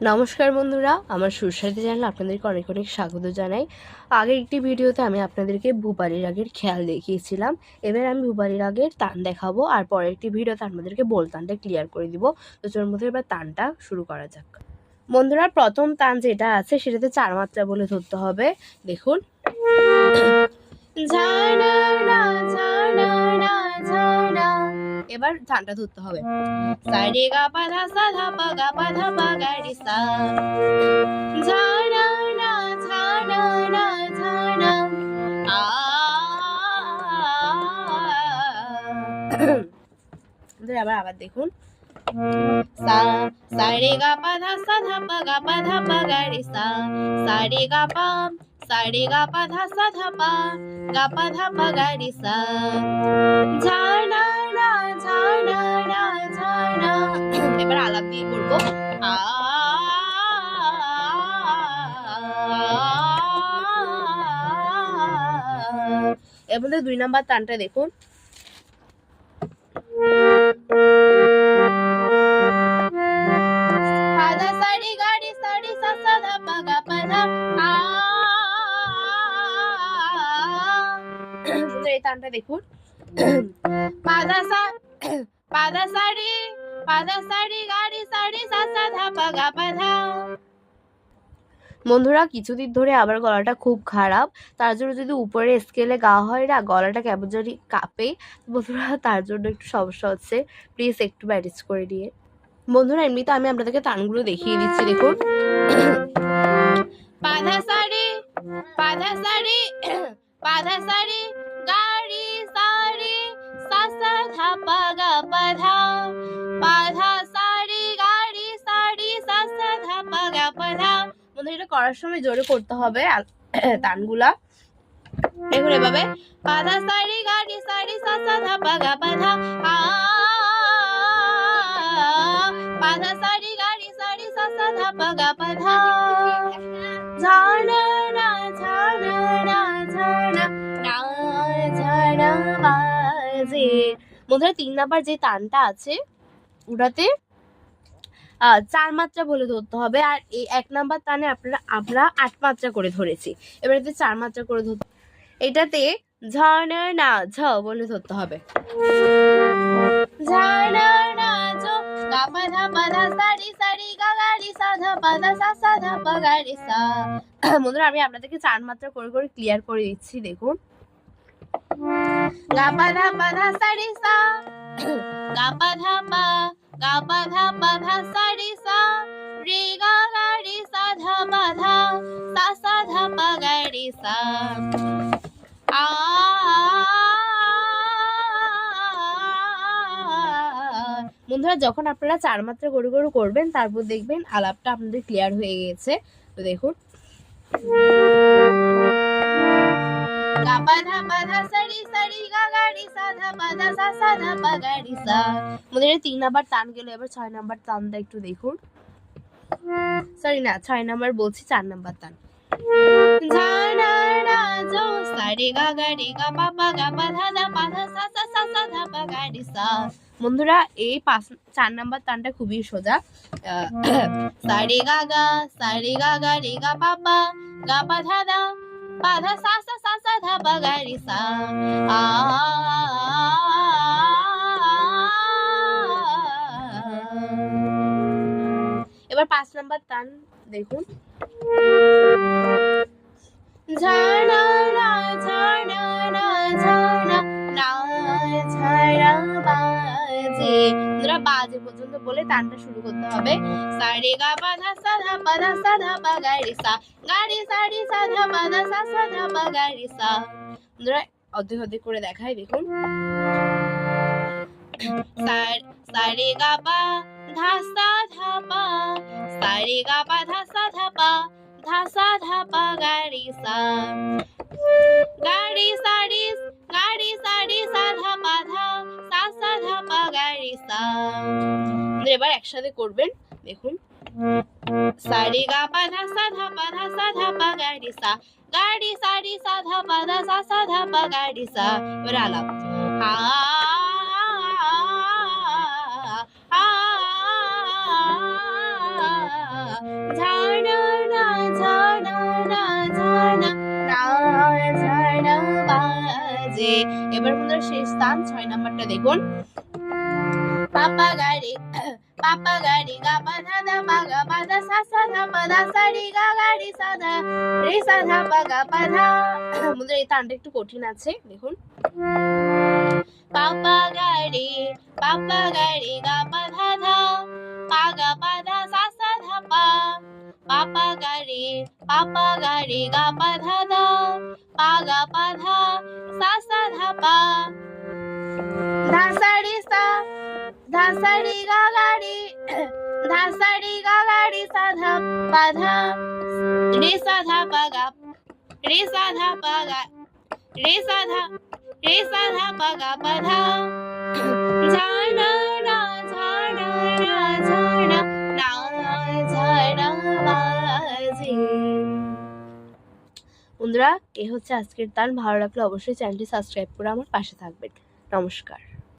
নমস্কার বন্ধুরা, আমার সুস্বাদু চ্যানেলে আপনাদেরকে অনেক অনেক স্বাগত জানাই। আগের একটি ভিডিওতে আমি আপনাদেরকে ভূপালী রাগের খেয়াল দেখিয়েছিলাম। এবার আমি ভূপালী রাগের তান দেখাবো, আর পরের একটি ভিডিওতে আপনাদেরকে বোলতানটা ক্লিয়ার করে দিব। তো চলুন মধ্যে এবার তানটা শুরু করা যাক। বন্ধুরা, প্রথম তান যেটা আছে সেটাতে 4 মাত্রা বলে ধরতে হবে। দেখুন, এবার তানটা ধরতে হবে সা রে গা পা ধা সা ধা পা গা পা ধা পা গা রে সা ঝা না না ঝা না না ঝা না আ আবার দেখুন, সা সা রে গা পা ধা সা ধা পা গা রে সা সা রে গা পা ধা সা ধা পা গা রে সা ঝা না না ঝা না না ঝা না। এবার আলাপ দিয়ে করবো আ। এর মধ্যে 2 নাম্বার তানটা দেখুন, এই তানটা দেখুন, পাদা সারি গাড়ি সারি সা সা ধা পা গা পা ধা। বন্ধুরা, কিছুদিন ধরে আবার গলাটা খুব খারাপ, তার জন্য যদি উপরে স্কেলে গাওয়া হয় না, গলাটা কেমন জানি কাঁপে। বন্ধুরা, তার জন্য একটু সমস্যা হচ্ছে, প্লিজ একটু ম্যানেজ করে নিয়ে। বন্ধুরা, এমনিতে আমি আপনাদেরকে তানগুলো দেখিয়ে দিচ্ছি। দেখুন, পাধা সারি গাড়ি সারি সা সা ধা পা গা পা ধা পাধা সারি গাড়ি সারি সা সা ধা পা গা পা ধা। বন্ধুরা, এটা করার সময় জোরে করতে হবে তানগুলা। দেখুন এভাবে, পাধা সারি গাড়ি সারি সা সা ধা পা গা পা ধা আ পাধা সারি গাড়ি সারি সা সা ধা পা গা পা ধা ঝা না না ঝা না না ঝা না না ঝা না বাজে। বন্ধুরা, 3 নাম্বার যে তানটা আছে ওটাতে 4 মাত্রা বলে ধরতে হবে, আর এই 1 নাম্বার তানে আমরা 8 মাত্রা করে ধরেছি। এবারে 4 মাত্রা করে ধরতে, এটাতে ঝা না না ঝ বলে ধরতে হবে। ঝা না না ঝ গা পা ধা সারি গা গা রি সা ধা পা ধা সা সা ধা পা গা রি সা। বন্ধুরা, আমি আপনাদেরকে 4 মাত্রা করে করে ক্লিয়ার করে দিচ্ছি। দেখুন, গা পা ধা সারি সা গা পা ধা সারি সা রে গা গা রি সা ধা পা ধা সা সা ধা পা গা রি সা আ। বন্ধুরা, যখন আপনারা 4 মাত্রা গরু গরু করবেন, তারপর দেখবেন আলাপটা আপনাদের ক্লিয়ার হয়ে গেছে। তো দেখুন, গা পা ধা সারি গা গা রি সা ধা পা ধা সা সা ধা পা গা রি সা। আমাদের 3 নাম্বার তান গেল, এবার 6 নাম্বার তানটা একটু দেখুন। সরি না, 6 নাম্বার বলছি, 4 নাম্বার তান। ঝা না না জো সা রে গা গা রে গা পা পা গা পা ধা ধা পা ধা সা সা সা সা ধা পা গা রি সা। বন্ধুরা, এই 4 নাম্বার তানটা খুবই সোজা। সা রে গা রে গা পা পা গা পা ধা ধা পা ধা সা সা সা সা ধা পা গা রি সা আ। এবার 5 নাম্বার তান দেখুন, ঝা না না ঝা না না ঝা না না ঝা না বাজে। তোমরা বাজে পর্যন্ত বলে তানটা শুরু করতে হবে। সা রে গা পা ধা সা ধা পা ধা সা ধা পা গা রে সা গা রে সা রে সা ধা পা ধা সা সা ধা পা গা রে সা। তোমরা অর্ধেক অর্ধেক করে দেখাই। দেখুন, সা রে গা পা ধা সা ধা পা সা রে গা পা ধা সা ধা পা ধা সা ধা পা গা রে সা গা রে সা সা ধা পা ধা সা সা ধা পা গা রে সা। এবার একসাথে করবেন। দেখুন, সা রে গা পা ধা সা ধা পা ধা সা ধা পা গা রে সা গা রে সা ধা পা ধা সা সা ধা পা গা রে সা। এবার আলাপ আ আ ঝাড়না না ঝাড়না না ঝাড়না না ঝাড়না বাজে। এবার বন্ধুরা শেষ স্থান 6 নাম্বারটা দেখুন। পাপা গাড়ি গা পা ধা দা পা গা পা ধা সা সা ধা পা ধা সা রে গা গাড়ি সা ধা রে সা ধা পা গা পা ধা। বন্ধুরা এই তানটা একটু কঠিন আছে, দেখুন। পাপা গাড়ি গা পা ধা ধা পা গা পা ধা সা সা ধা পা। পাপা গাড়ি গা পা ধা ধা পা গা পা ধা সা সা ধা পা। ধা সা রে সা ধা সা রে গা গাড়ি ধা সা রে গা গাড়ি সা ধা পা ধা রে সা ধা পা গা রে সা ধা পা গা রে সা ধা পা গা পা ধা। ঝাড়না না ঝাড়না না ঝাড়না না ঝাড়না বাজে। বন্ধুরা, এ হচ্ছে আজকের তান। ভালো লাগলে অবশ্যই চ্যানেলটি সাবস্ক্রাইব করে আমার পাশে থাকবেন। নমস্কার।